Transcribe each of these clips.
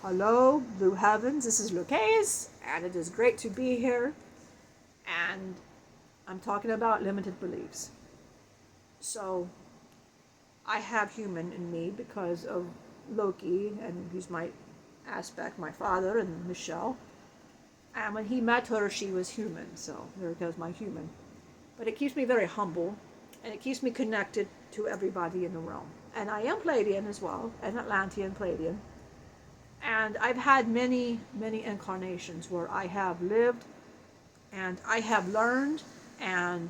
Hello, Blue Heavens. This is Lokaous, and it is great to be here. And I'm talking about limited beliefs. So, I have human in me because of Loki, and he's my aspect, my father, and Michelle. And when he met her, she was human. So, there goes my human. But it keeps me very humble, and it keeps me connected to everybody in the realm. And I am Pleiadian as well, an Atlantean Pleiadian. And I've had many, many incarnations where I have lived and I have learned and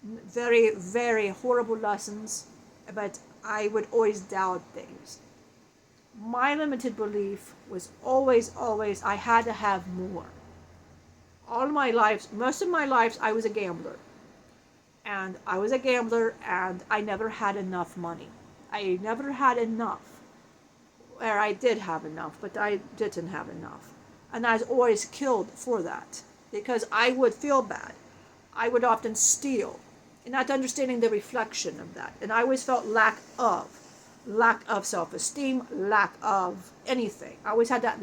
very, very horrible lessons, but I would always doubt things. My limited belief was always, I had to have more. All my life, most of my life, I was a gambler. And I was a gambler and I never had enough money. I never had enough. Or I did have enough, but I didn't have enough. And I was always killed for that because I would feel bad. I would often steal, and not understanding the reflection of that. And I always felt lack of self-esteem, lack of anything. I always had that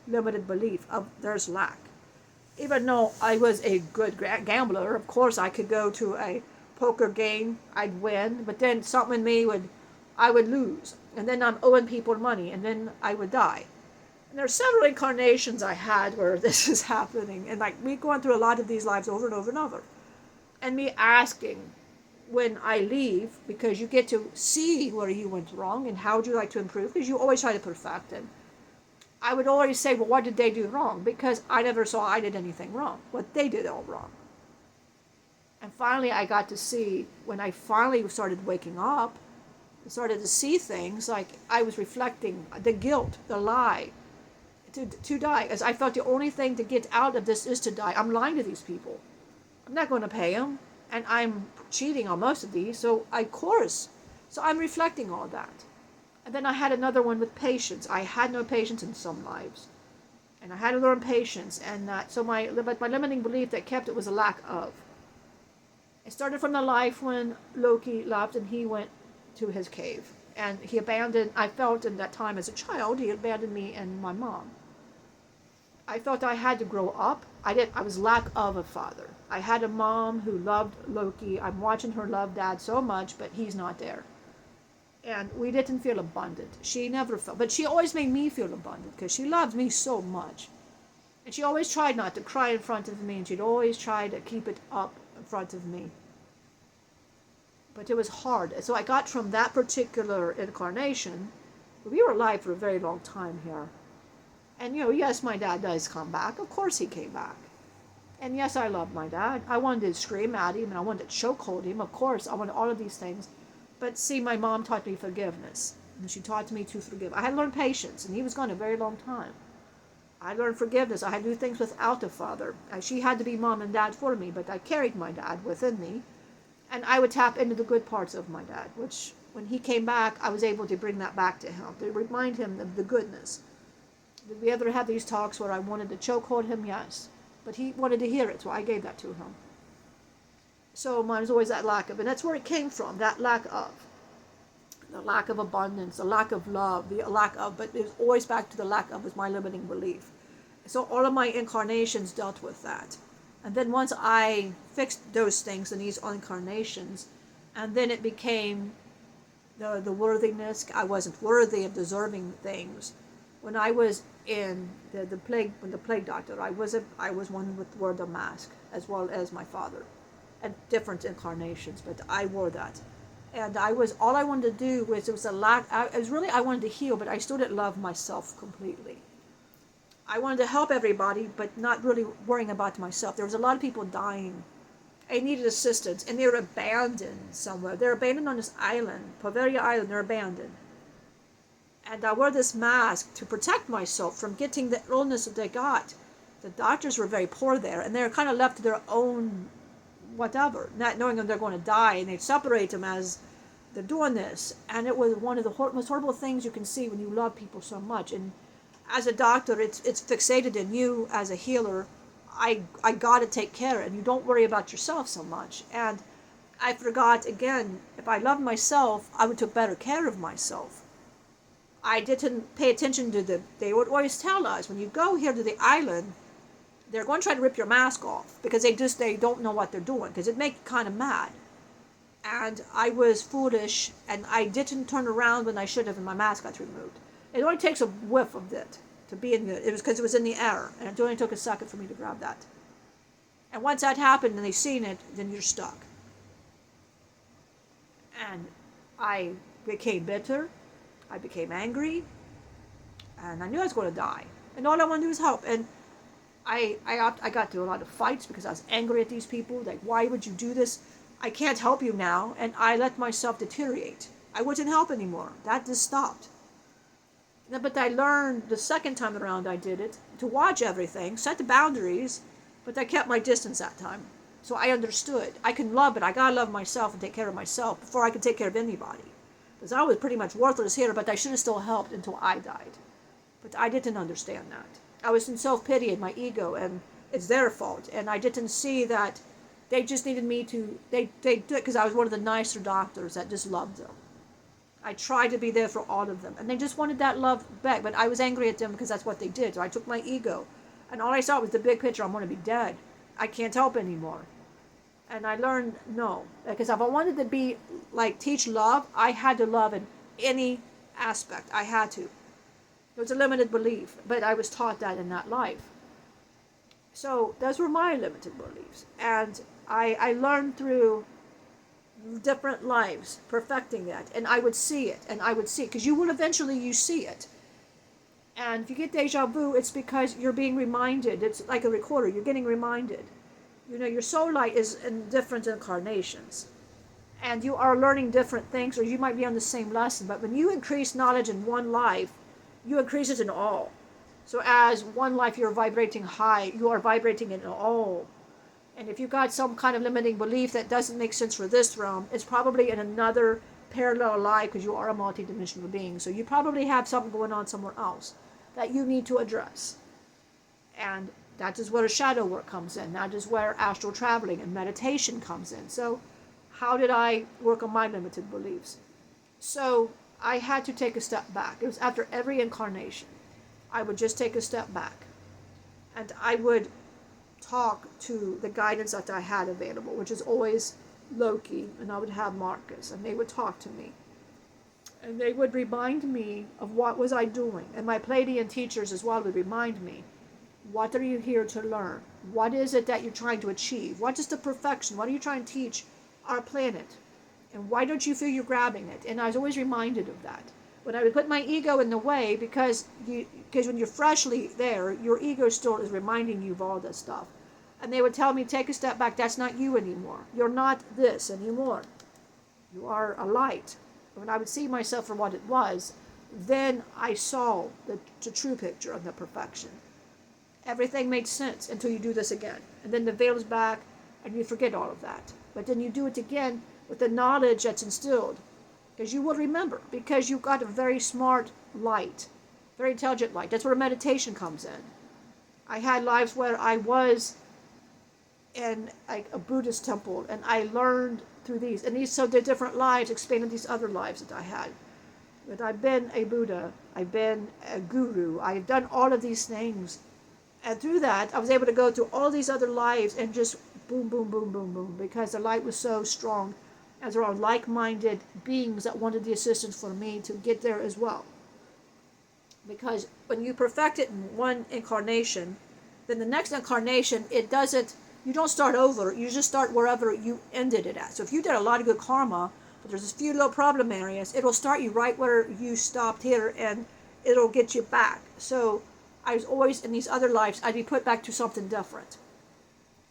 limited belief of there's lack. Even though I was a good gambler, of course I could go to a poker game, I'd win, but then something in me I would lose. And then I'm owing people money, and then I would die. And there are several incarnations I had where this is happening, and like me going through a lot of these lives over and over and over. And me asking when I leave, because you get to see where you went wrong and how would you like to improve, because you always try to perfect it. I would always say, well, what did they do wrong? Because I never saw I did anything wrong. What they did all wrong. And finally I got to see, when I finally started waking up, started to see things, like I was reflecting the guilt, the lie, to die. As I felt the only thing to get out of this is to die. I'm lying to these people. I'm not going to pay them, and I'm cheating on most of these, so So I'm reflecting all that. And then I had another one with patience. I had no patience in some lives. And I had to learn patience, and but my limiting belief that kept it was a lack of. It started from the life when Loki left and he went to his cave. And I felt in that time as a child, he abandoned me and my mom. I felt I had to grow up. I was lack of a father. I had a mom who loved Loki. I'm watching her love Dad so much, but he's not there. And we didn't feel abundant. She never felt, but she always made me feel abundant because she loved me so much. And she always tried not to cry in front of me, and she'd always try to keep it up in front of me. But it was hard. So I got from that particular incarnation. We were alive for a very long time here. And yes, my dad does come back. Of course he came back. And yes, I love my dad. I wanted to scream at him and I wanted to chokehold him. Of course, I wanted all of these things. But see, my mom taught me forgiveness. And she taught me to forgive. I had learned patience, and he was gone a very long time. I learned forgiveness. I had to do things without a father. She had to be mom and dad for me, but I carried my dad within me. And I would tap into the good parts of my dad, which when he came back, I was able to bring that back to him, to remind him of the goodness. Did we ever have these talks where I wanted to chokehold him? Yes. But he wanted to hear it, so I gave that to him. So mine was always that lack of, and that's where it came from, that lack of. The lack of abundance, the lack of love, but it was always back to the lack of was my limiting belief. So all of my incarnations dealt with that. And then once I fixed those things in these incarnations, and then it became the worthiness. I wasn't worthy of deserving things. When I was in the plague, when the plague doctor, I was one with wore the mask, as well as my father, at different incarnations. But I wore that, and all I wanted to do was, it was a lack. I wanted to heal, but I still didn't love myself completely. I wanted to help everybody, but not really worrying about myself. There was a lot of people dying. I needed assistance, and they were abandoned somewhere. They're abandoned on this island, Poveria Island. They're abandoned. And I wore this mask to protect myself from getting the illness that they got. The doctors were very poor there, and they were kind of left to their own whatever, not knowing that they're going to die, and they'd separate them as they're doing this. And it was one of the most horrible things you can see when you love people so much. And as a doctor, it's fixated in you as a healer. I got to take care, and you don't worry about yourself so much. And I forgot, again, if I loved myself, I would take better care of myself. I didn't pay attention to them. They would always tell us, when you go here to the island, they're going to try to rip your mask off because they don't know what they're doing, because it makes you kind of mad. And I was foolish, and I didn't turn around when I should have, and my mask got removed. It only takes a whiff of it to be in the, it was because it was in the air, and it only took a second for me to grab that. And once that happened and they've seen it, then you're stuck. And I became bitter, I became angry, and I knew I was going to die. And all I wanted to do was help. And I got through a lot of fights because I was angry at these people. Like, why would you do this? I can't help you now. And I let myself deteriorate. I wouldn't help anymore. That just stopped. But I learned the second time around I did it to watch everything, set the boundaries, but I kept my distance that time. So I understood. I can love, but I gotta love myself and take care of myself before I can take care of anybody. Because I was pretty much worthless here, but I should have still helped until I died. But I didn't understand that. I was in self-pity and my ego, and it's their fault. And I didn't see that they just needed me to, they did, because I was one of the nicer doctors that just loved them. I tried to be there for all of them, and they just wanted that love back. But I was angry at them because that's what they did. So I took my ego, and all I saw was the big picture. I'm going to be dead. I can't help anymore. And I learned no, because if I wanted to be like teach love, I had to love in any aspect. I had to. It was a limited belief, but I was taught that in that life. So those were my limited beliefs, and I learned through different lives, perfecting that, and I would see it, because you will eventually, you see it. And if you get deja vu, it's because you're being reminded. It's like a recorder, you're getting reminded. You know, your soul light is in different incarnations, and you are learning different things, or you might be on the same lesson, but when you increase knowledge in one life, you increase it in all. So as one life you're vibrating high, you are vibrating in all. And if you've got some kind of limiting belief that doesn't make sense for this realm, it's probably in another parallel life, because you are a multidimensional being. So you probably have something going on somewhere else that you need to address. And that is where shadow work comes in. That is where astral traveling and meditation comes in. So how did I work on my limited beliefs? So I had to take a step back. It was after every incarnation. I would just take a step back. And I would talk to the guidance that I had available, which is always Loki, and I would have Marcus, and they would talk to me. And they would remind me of what was I doing. And my Pleiadian teachers as well would remind me, what are you here to learn? What is it that you're trying to achieve? What is the perfection? What are you trying to teach our planet? And why don't you feel you're grabbing it? And I was always reminded of that. When I would put my ego in the way, because when you're freshly there, your ego still is reminding you of all this stuff. And they would tell me, take a step back, that's not you anymore. You're not this anymore. You are a light. When I would see myself for what it was, then I saw the true picture of the perfection. Everything made sense until you do this again. And then the veil is back, and you forget all of that. But then you do it again with the knowledge that's instilled. Because you will remember, because you've got a very smart light, very intelligent light. That's where meditation comes in. I had lives where I was in like a Buddhist temple, and I learned through these. And these, so the different lives expanded these other lives that I had. But I've been a Buddha, I've been a guru, I've done all of these things. And through that, I was able to go through all these other lives and just boom, boom, boom, boom, boom, because the light was so strong. As there are like-minded beings that wanted the assistance for me to get there as well. Because when you perfect it in one incarnation, then the next incarnation, you don't start over, you just start wherever you ended it at. So if you did a lot of good karma, but there's a few little problem areas, it'll start you right where you stopped here, and it'll get you back. So I was always, in these other lives, I'd be put back to something different.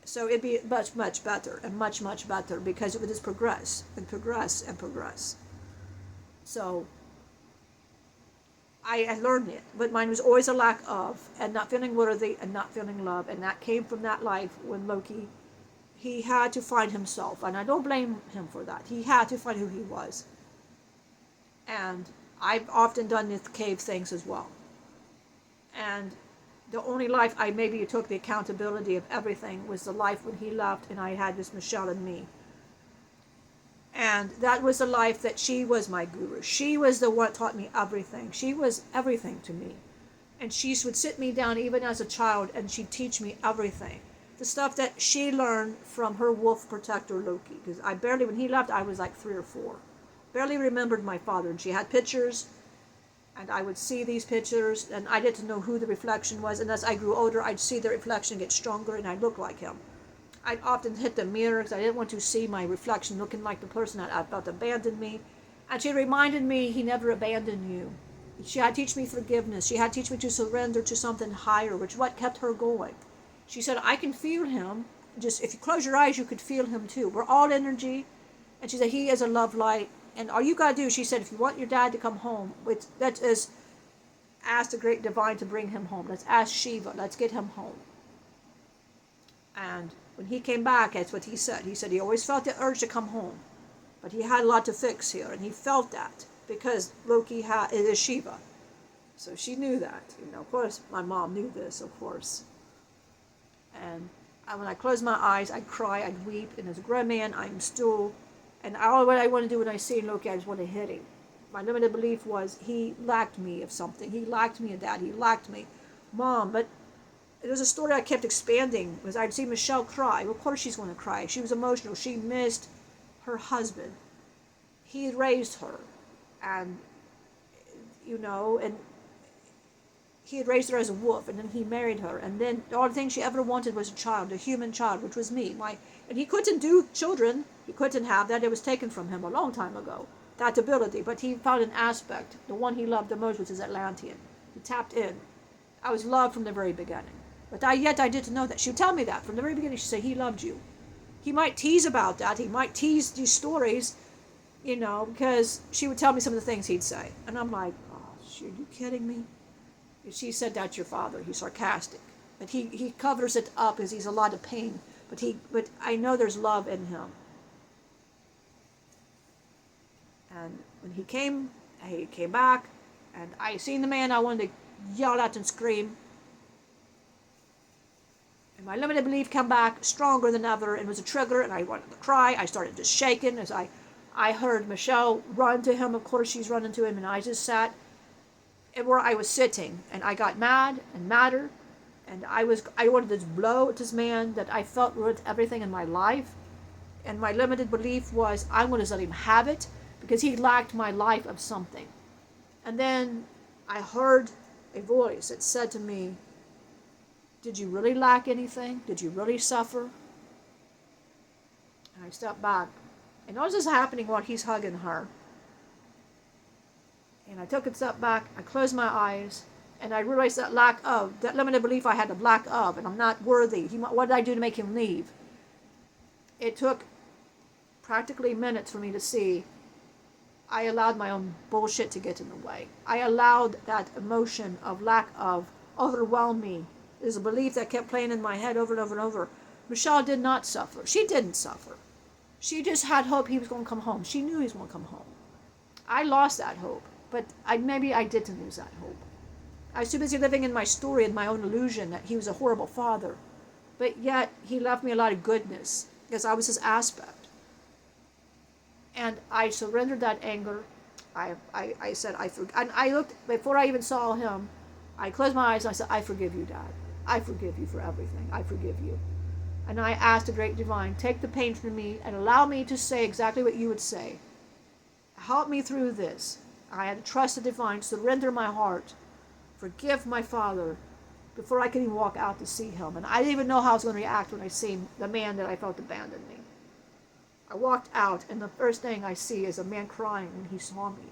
So it'd be much, much better, and much, much better, because it would just progress, and progress, and progress. So I learned it, but mine was always a lack of, and not feeling worthy, and not feeling love, and that came from that life when Loki, he had to find himself, and I don't blame him for that. He had to find who he was. And I've often done the cave things as well. And the only life I maybe took the accountability of everything was the life when he left, and I had just Michelle and me. And that was the life that she was my guru. She was the one that taught me everything. She was everything to me. And she would sit me down even as a child and she'd teach me everything. The stuff that she learned from her wolf protector, Loki. Because when he left, I was like 3 or 4. Barely remembered my father. And she had pictures, and I would see these pictures, and I didn't know who the reflection was. And as I grew older, I'd see the reflection get stronger, and I'd look like him. I'd often hit the mirror because I didn't want to see my reflection looking like the person that I felt abandoned me. And she reminded me he never abandoned you. She had to teach me forgiveness. She had to teach me to surrender to something higher, which is what kept her going. She said, I can feel him. Just if you close your eyes, you could feel him too. We're all energy. And she said, he is a love light. And all you got to do, she said, if you want your dad to come home, that is ask the great divine to bring him home. Let's ask Shiva. Let's get him home. And when he came back, that's what he said. He said he always felt the urge to come home. But he had a lot to fix here. And he felt that because Loki is Shiva. So she knew that. Of course, my mom knew this, of course. And when I closed my eyes, I'd cry, I'd weep. And as a grown man, I'm still... And all what I want to do when I see Loki, I just want to hit him. My limited belief was he lacked me of something. He lacked me a dad. He lacked me, mom. But it was a story I kept expanding because I'd see Michelle cry. Well, of course she's going to cry. She was emotional. She missed her husband. He had raised her. And, and he had raised her as a wolf, and then he married her. And then the only thing she ever wanted was a child, a human child, which was me. And he couldn't do children. He couldn't have that. It was taken from him a long time ago, that ability. But he found an aspect, the one he loved the most, which is Atlantean. He tapped in. I was loved from the very beginning. But I didn't know that. She would tell me that from the very beginning. She'd say, he loved you. He might tease about that. He might tease these stories, because she would tell me some of the things he'd say. And I'm like, are you kidding me? She said, that's your father. He's sarcastic. But he covers it up because he's a lot of pain. But I know there's love in him. And when he came back, and I seen the man, I wanted to yell at and scream. And my limited belief came back stronger than ever, and was a trigger, and I wanted to cry. I started just shaking as I heard Michelle run to him. Of course, she's running to him, and I just sat where I was sitting, and I got mad and madder, and I wanted to blow at this man that I felt ruined everything in my life. And my limited belief was, I'm going to let him have it, because he lacked my life of something. And then I heard a voice that said to me, did you really lack anything? Did you really suffer? And I stepped back. And all this is happening while he's hugging her. And I took a step back, I closed my eyes, and I realized that limited belief I had a lack of, and I'm not worthy. What did I do to make him leave? It took practically minutes for me to see I allowed my own bullshit to get in the way. I allowed that emotion of lack of overwhelm me. There's a belief that kept playing in my head over and over and over. Michelle did not suffer. She didn't suffer. She just had hope he was going to come home. She knew he was going to come home. I lost that hope, but maybe I didn't lose that hope. I was too busy living in my story and my own illusion that he was a horrible father. But yet, he left me a lot of goodness because I was his aspect. And I surrendered that anger. I said, and I looked, before I even saw him, I closed my eyes and I said, I forgive you, Dad. I forgive you for everything. I forgive you. And I asked the great divine, take the pain from me and allow me to say exactly what you would say. Help me through this. I had to trust the divine, surrender my heart, forgive my father before I could even walk out to see him. And I didn't even know how I was going to react when I seen the man that I felt abandoned me. I walked out, and the first thing I see is a man crying when he saw me.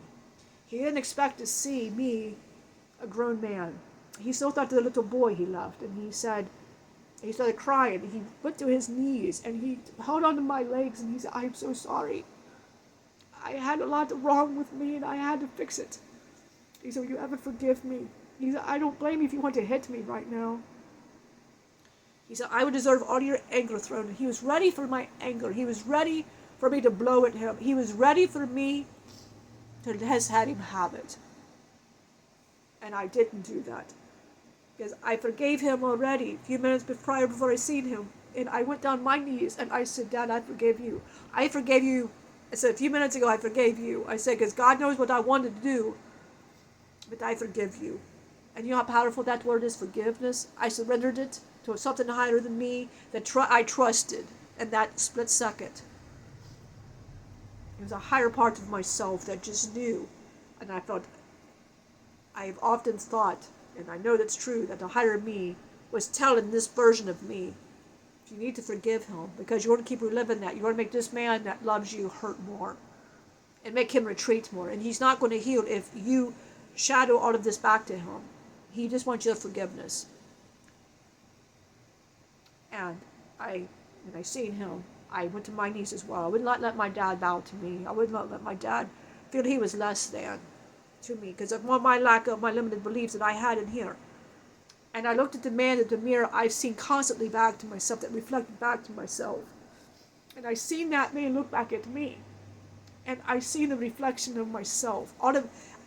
He didn't expect to see me, a grown man. He still thought of the little boy he loved, and he started crying. He went to his knees, and he held onto my legs, and he said, I'm so sorry. I had a lot wrong with me, and I had to fix it. He said, will you ever forgive me? He said, I don't blame you if you want to hit me right now. He said, I would deserve all your anger thrown. He was ready for my anger. He was ready for me to blow at him. He was ready for me to just had him have it. And I didn't do that. Because I forgave him already a few minutes before I seen him. And I went down my knees and I said, Dad, I forgive you. I forgave you I said a few minutes ago, I forgave you. I said, because God knows what I wanted to do, but I forgive you. And you know how powerful that word is, forgiveness? I surrendered it to something higher than me that I trusted in that split second. It was a higher part of myself that just knew. And I've often thought, and I know that's true, that the higher me was telling this version of me, you need to forgive him because you want to keep reliving that. You want to make this man that loves you hurt more and make him retreat more. And he's not going to heal if you shadow all of this back to him. He just wants your forgiveness. And when I seen him, I went to my knees as well. I would not let my dad bow to me. I would not let my dad feel he was less than to me because of my lack of my limited beliefs that I had in here. And I looked at the man in the mirror I've seen constantly back to myself, that reflected back to myself. And I seen that man look back at me. And I seen the reflection of myself.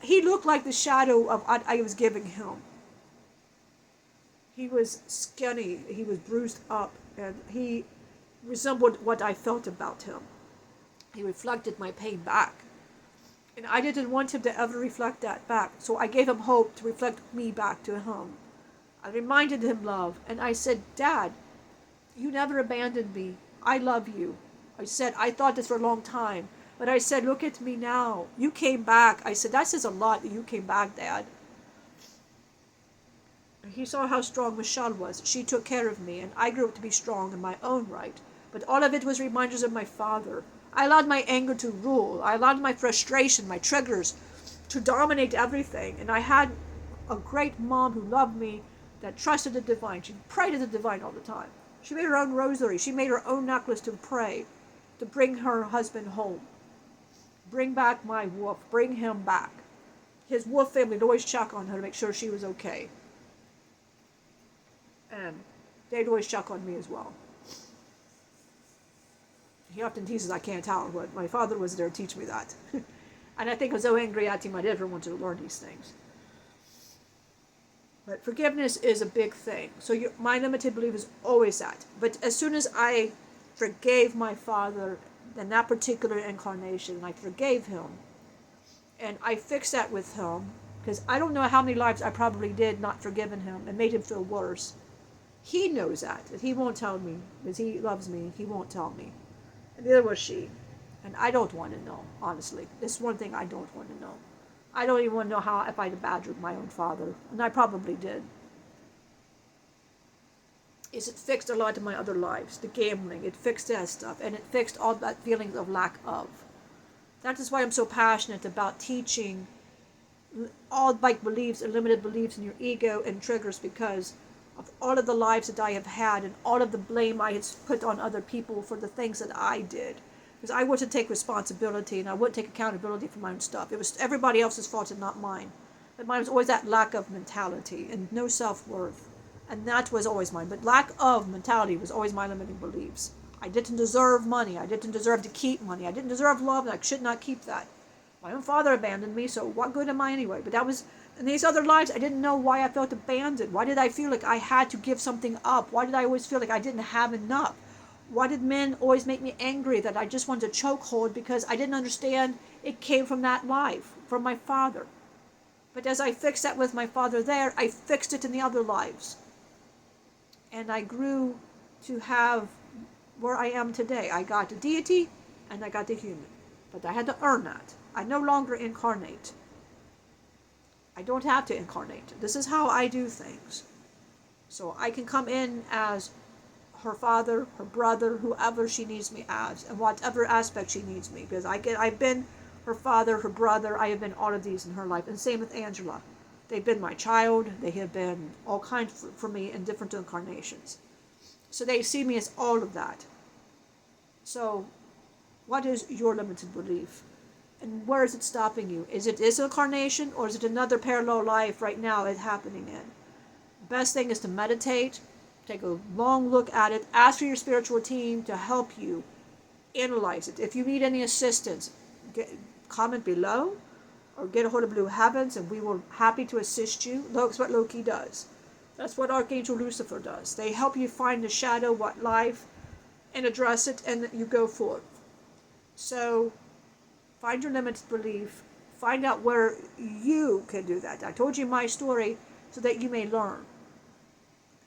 He looked like the shadow of what I was giving him. He was skinny, he was bruised up, and he resembled what I felt about him. He reflected my pain back. And I didn't want him to ever reflect that back. So I gave him hope to reflect me back to him. I reminded him love, and I said, Dad, you never abandoned me. I love you. I said, I thought this for a long time, but I said, look at me now. You came back. I said, that says a lot that you came back, Dad. And he saw how strong Michelle was. She took care of me, and I grew up to be strong in my own right. But all of it was reminders of my father. I allowed my anger to rule. I allowed my frustration, my triggers, to dominate everything. And I had a great mom who loved me, that trusted the divine. She prayed to the divine all the time. She made her own rosary. She made her own necklace to pray, to bring her husband home. Bring back my wolf. Bring him back. His wolf family would always check on her to make sure she was okay. And they'd always check on me as well. He often teases I can't tell, but my father was there to teach me that. And I think I was so angry at him I never wanted to learn these things. But forgiveness is a big thing. So my limited belief is always that. But as soon as I forgave my father in that particular incarnation, I forgave him, and I fixed that with him, because I don't know how many lives I probably did not forgiving him and made him feel worse. He knows that he won't tell me, because he loves me. He won't tell me. And neither was she. And I don't want to know, honestly. This is one thing I don't want to know. I don't even want to know how if I'd badgered my own father, and I probably did. It fixed a lot of my other lives, the gambling, it fixed that stuff, and it fixed all that feelings of lack of. That is why I'm so passionate about teaching all like beliefs and limited beliefs in your ego and triggers, because of all of the lives that I have had and all of the blame I had put on other people for the things that I did. Because I wouldn't take responsibility and I wouldn't take accountability for my own stuff. It was everybody else's fault and not mine. But mine was always that lack of mentality and no self-worth. And that was always mine. But lack of mentality was always my limiting beliefs. I didn't deserve money. I didn't deserve to keep money. I didn't deserve love, and I should not keep that. My own father abandoned me, so what good am I anyway? But that was, in these other lives, I didn't know why I felt abandoned. Why did I feel like I had to give something up? Why did I always feel like I didn't have enough? Why did men always make me angry that I just wanted to chokehold? Because I didn't understand it came from that life, from my father. But as I fixed that with my father there, I fixed it in the other lives. And I grew to have where I am today. I got the deity and I got the human. But I had to earn that. I no longer incarnate. I don't have to incarnate. This is how I do things. So I can come in as her father, her brother, whoever she needs me as, and whatever aspect she needs me. Because I've been her father, her brother, I have been all of these in her life. And same with Angela. They've been my child. They have been all kinds for me in different incarnations. So they see me as all of that. So what is your limited belief? And where is it stopping you? Is it this incarnation, or is it another parallel life right now it's happening in? The best thing is to meditate, take a long look at it, ask for your spiritual team to help you analyze it. If you need any assistance, comment below, or get a hold of Blue Heavens, and we will happy to assist you. That's what Loki does. That's what Archangel Lucifer does. They help you find the shadow, what life, and address it, and you go forth. So Find your limited belief. Find out where you can do that. I told you my story so that you may learn.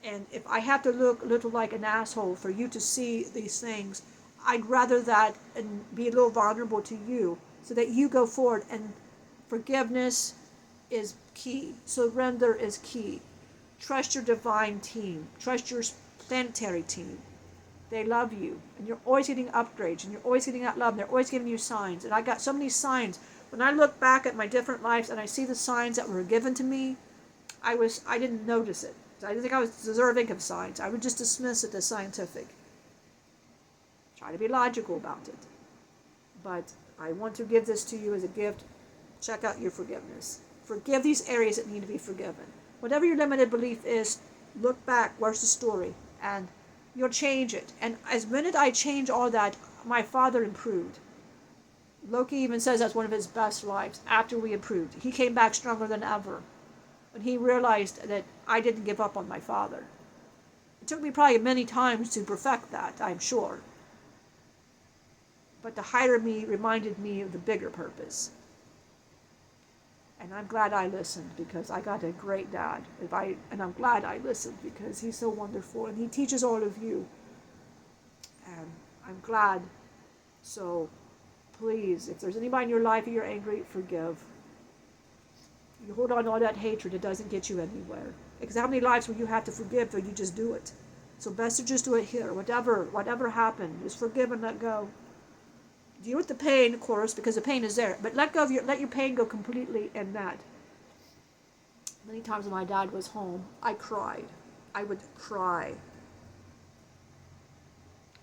And if I have to look a little like an asshole for you to see these things, I'd rather that and be a little vulnerable to you so that you go forward. And forgiveness is key. Surrender is key. Trust your divine team. Trust your planetary team. They love you. And you're always getting upgrades. And you're always getting that love. And they're always giving you signs. And I got so many signs. When I look back at my different lives and I see the signs that were given to me, I didn't notice it. I didn't think I was deserving of signs. I would just dismiss it as scientific. Try to be logical about it. But I want to give this to you as a gift. Check out your forgiveness. Forgive these areas that need to be forgiven. Whatever your limited belief is, look back. Where's the story? And you'll change it. And as minute I change all that, my father improved. Loki even says that's one of his best lives after we improved. He came back stronger than ever. When he realized that I didn't give up on my father. It took me probably many times to perfect that, I'm sure. But the higher me reminded me of the bigger purpose. And I'm glad I listened because I got a great dad. And I'm glad I listened because he's so wonderful and he teaches all of you. And I'm glad. So please, if there's anybody in your life you're angry, forgive. You hold on to all that hatred, it doesn't get you anywhere. Because how many lives will you have to forgive till you just do it? So best to just do it here. Whatever happened, just forgive and let go. Deal with the pain, of course, because the pain is there. But let your pain go completely in that. Many times when my dad was home, I cried. I would cry.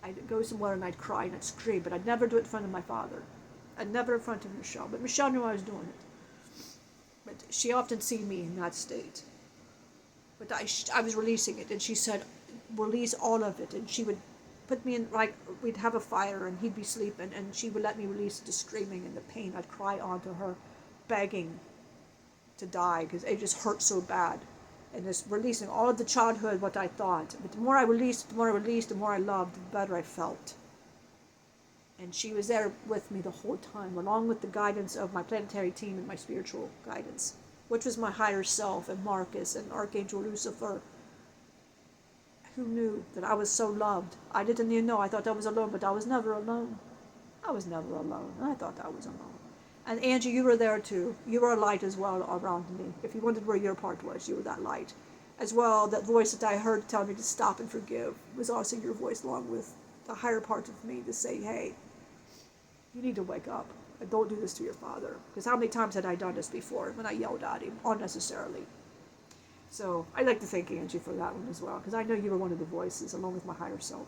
I'd go somewhere and I'd cry and I'd scream, but I'd never do it in front of my father. I'd never in front of Michelle. But Michelle knew I was doing it. But she often see me in that state. But I was releasing it, and she said, release all of it. And she would put me in, like, we'd have a fire, and he'd be sleeping, and she would let me release the screaming and the pain. I'd cry onto her, begging to die, because it just hurt so bad. And just releasing all of the childhood, what I thought. But the more I released, the more I loved, the better I felt. And she was there with me the whole time, along with the guidance of my planetary team and my spiritual guidance, which was my higher self and Marcus and Archangel Lucifer, who knew that I was so loved. I didn't even know. I thought I was alone, but I was never alone. I was never alone. I thought I was alone. And Angie, you were there too. You were a light as well around me. If you wondered where your part was, you were that light. As well, that voice that I heard tell me to stop and forgive was also your voice, along with the higher part of me to say, hey, you need to wake up and don't do this to your father. Because how many times had I done this before when I yelled at him unnecessarily? So I'd like to thank Angie for that one as well, because I know you were one of the voices along with my higher self.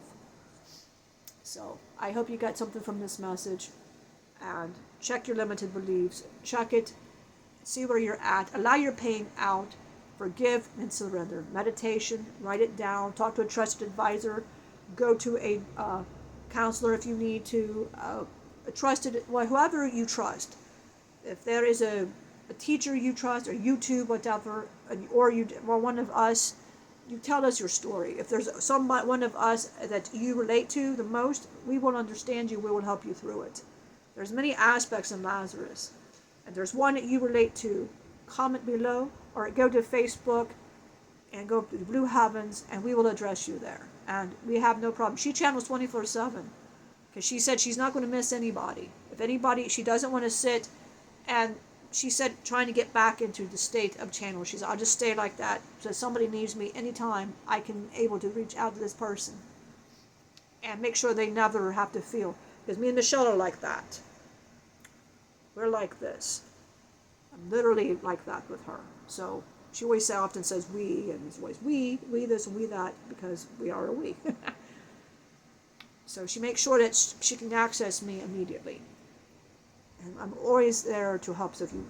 So I hope you got something from this message. And check your limited beliefs. Check it. See where you're at. Allow your pain out. Forgive and surrender. Meditation. Write it down. Talk to a trusted advisor. Go to a counselor if you need to. Whoever you trust. If there is a teacher you trust, or YouTube, whatever, or one of us, you tell us your story. If there's one of us that you relate to the most, we will understand you. We will help you through it. There's many aspects in Lazarus, and there's one that you relate to. Comment below, or go to Facebook and go to the Blue Heavens, and we will address you there. And we have no problem. She channels 24/7. Because she said she's not going to miss anybody. If anybody, she doesn't want to sit, and she said trying to get back into the state of channel. She said, I'll just stay like that. So if somebody needs me anytime, I can able to reach out to this person. And make sure they never have to feel. Because me and Michelle are like that. We're like this. I'm literally like that with her. So she always often says we, and it's always we this and we that, because we are a we. So she makes sure that she can access me immediately. And I'm always there to help. So if you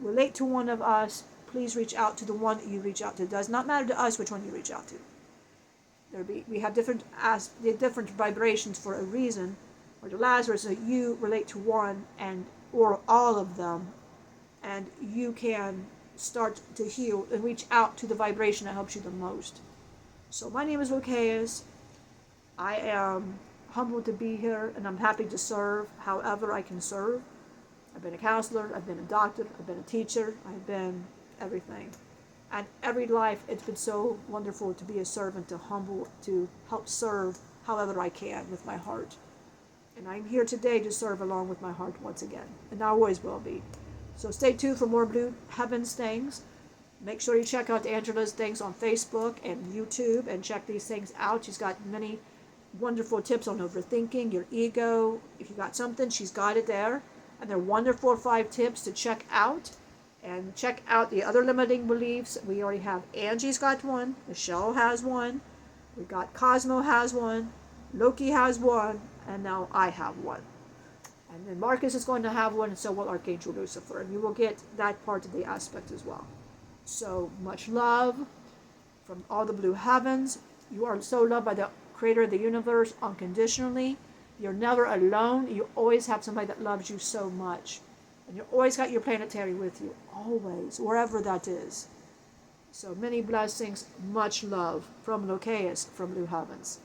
relate to one of us, please reach out to the one that you reach out to. It does not matter to us which one you reach out to. We have different vibrations for a reason. Or to Lazarus, that you relate to one or all of them, and you can start to heal and reach out to the vibration that helps you the most. So my name is Lokaous. I am humbled to be here, and I'm happy to serve however I can serve. I've been a counselor, I've been a doctor, I've been a teacher, I've been everything. And every life, it's been so wonderful to be a servant, to help serve however I can with my heart. And I'm here today to serve along with my heart once again, and I always will be. So stay tuned for more Blue Heavens things. Make sure you check out Angela's things on Facebook and YouTube and check these things out. She's got many wonderful tips on overthinking, your ego. If you got something, she's got it there. And they're wonderful 5 tips to check out. And check out the other limiting beliefs. We already have Angie's got one, Michelle has one, we got Cosmo has one, Loki has one, and now I have one. And then Marcus is going to have one, and so will Archangel Lucifer. And you will get that part of the aspect as well. So much love from all the Blue Heavens. You are so loved by the Creator of the universe unconditionally. You're never alone. You always have somebody that loves you so much. And you always got your planetary with you. Always. Wherever that is. So many blessings. Much love from Lokaous from Blue Heavens.